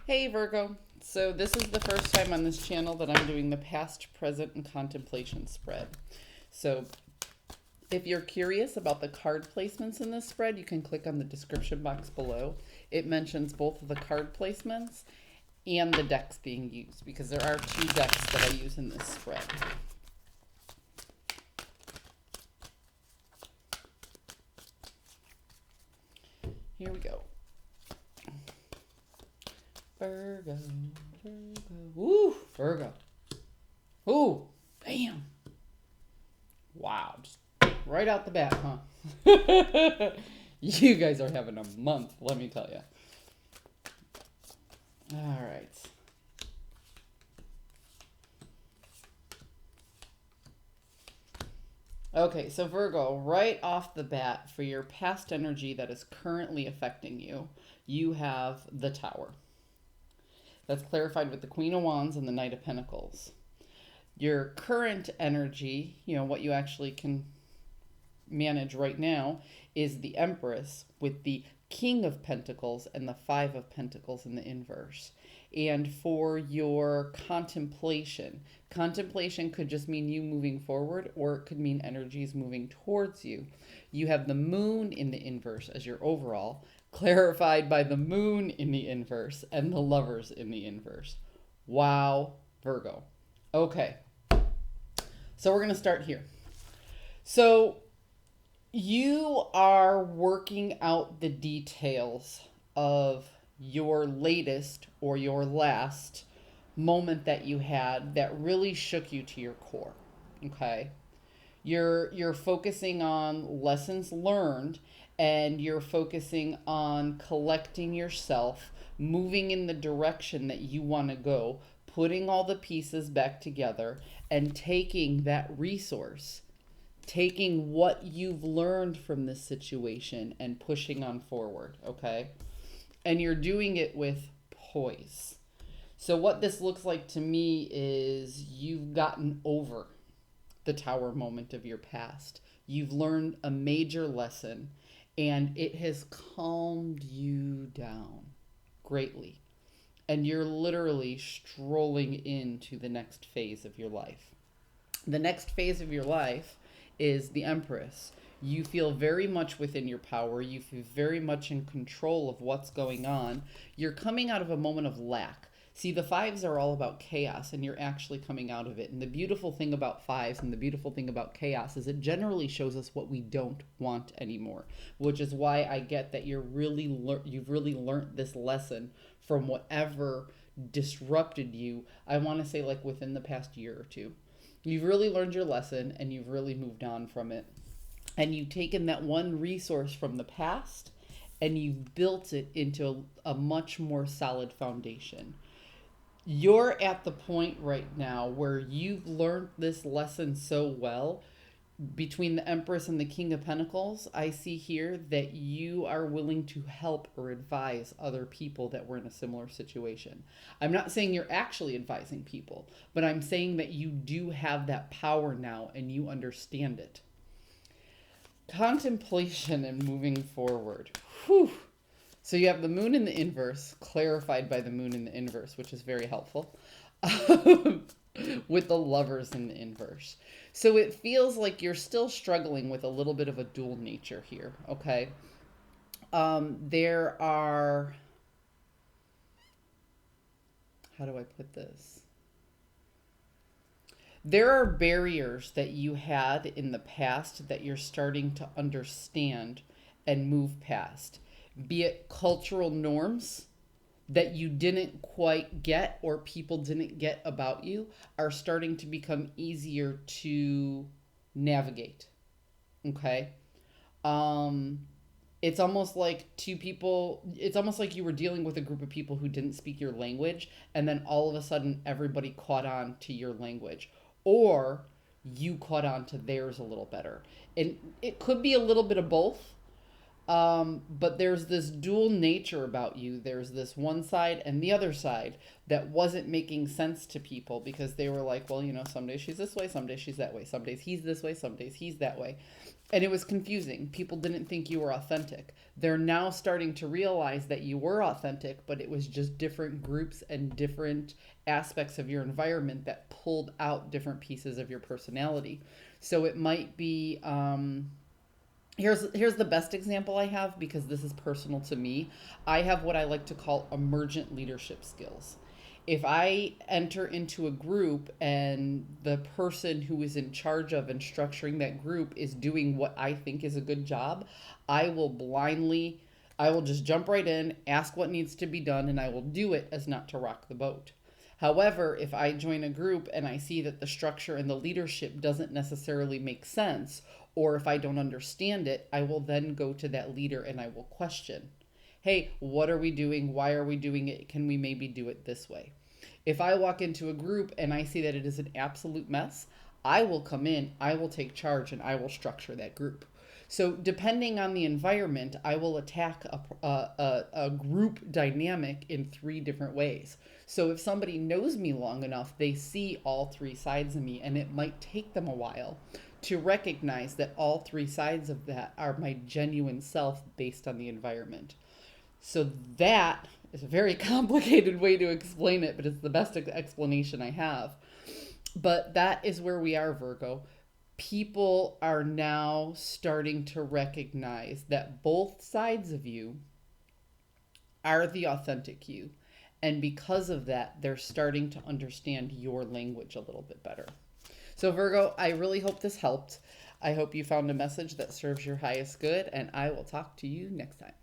Hey Virgo. So this is the first time on this channel that I'm doing the past, present, and contemplation spread. So if you're curious about the card placements in this spread, you can click on the description box below. It mentions both of the card placements and the decks being used because there are two decks that I use in this spread. Here we go. Virgo, Virgo. Woo, Virgo. Ooh, bam. Wow, just right out the bat, huh? You guys are having a month, let me tell you. All right. Okay, so Virgo, right off the bat, for your past energy that is currently affecting you, you have the Tower. That's clarified with the Queen of Wands and the Knight of Pentacles. Your current energy, what you actually can manage right now, is the Empress with the King of Pentacles and the Five of Pentacles in the inverse. And for your contemplation could just mean you moving forward, or it could mean energies moving towards you. You have the Moon in the inverse as your overall, clarified by the Moon in the inverse and the Lovers in the inverse. Wow, Virgo. Okay, so we're going to start here. So you are working out the details of your latest or your last moment that you had that really shook you to your core. Okay? You're focusing on lessons learned, and you're focusing on collecting yourself, moving in the direction that you want to go, putting all the pieces back together, and taking that resource, taking what you've learned from this situation and pushing on forward, okay? And you're doing it with poise. So what this looks like to me is you've gotten over the Tower moment of your past. You've learned a major lesson, and it has calmed you down greatly. And you're literally strolling into the next phase of your life. The next phase of your life is the Empress. You feel very much within your power. You feel very much in control of what's going on. You're coming out of a moment of lack. See, the fives are all about chaos, and you're actually coming out of it. And the beautiful thing about fives and the beautiful thing about chaos is it generally shows us what we don't want anymore, which is why I get that you've really learned this lesson from whatever disrupted you. I want to say like within the past year or two. You've really learned your lesson, and you've really moved on from it. And you've taken that one resource from the past, and you've built it into a much more solid foundation. You're at the point right now where you've learned this lesson so well. Between the Empress and the King of Pentacles, I see here that you are willing to help or advise other people that were in a similar situation. I'm not saying you're actually advising people, but I'm saying that you do have that power now and you understand it. Contemplation and moving forward. Whew. So you have the Moon in the inverse, clarified by the Moon in the inverse, which is very helpful, with the Lovers in the inverse. So it feels like you're still struggling with a little bit of a dual nature here, okay? There are, how do I put this? There are barriers that you had in the past that you're starting to understand and move past. Be it cultural norms that you didn't quite get or people didn't get about you are starting to become easier to navigate. Okay? It's almost like it's almost like you were dealing with a group of people who didn't speak your language, and then all of a sudden everybody caught on to your language. Or you caught on to theirs a little better. And it could be a little bit of both. But there's this dual nature about you. There's this one side and the other side that wasn't making sense to people because they were like, well, some days she's this way, some days she's that way, some days he's this way, some days he's that way. And it was confusing. People didn't think you were authentic. They're now starting to realize that you were authentic, but it was just different groups and different aspects of your environment that pulled out different pieces of your personality. So it might be here's the best example I have because this is personal to me. I have what I like to call emergent leadership skills. If I enter into a group and the person who is in charge of and structuring that group is doing what I think is a good job, I will blindly, I will just jump right in, ask what needs to be done, and I will do it as not to rock the boat. However, if I join a group and I see that the structure and the leadership doesn't necessarily make sense, or if I don't understand it, I will then go to that leader and I will question, hey, what are we doing? Why are we doing it? Can we maybe do it this way? If I walk into a group and I see that it is an absolute mess, I will come in, I will take charge, and I will structure that group. So, depending on the environment, I will attack a group dynamic in three different ways. So, if somebody knows me long enough, they see all three sides of me, and it might take them a while to recognize that all three sides of that are my genuine self based on the environment. So that is a very complicated way to explain it, but it's the best explanation I have. But that is where we are, Virgo. People are now starting to recognize that both sides of you are the authentic you. And because of that, they're starting to understand your language a little bit better. So, Virgo, I really hope this helped. I hope you found a message that serves your highest good, and I will talk to you next time.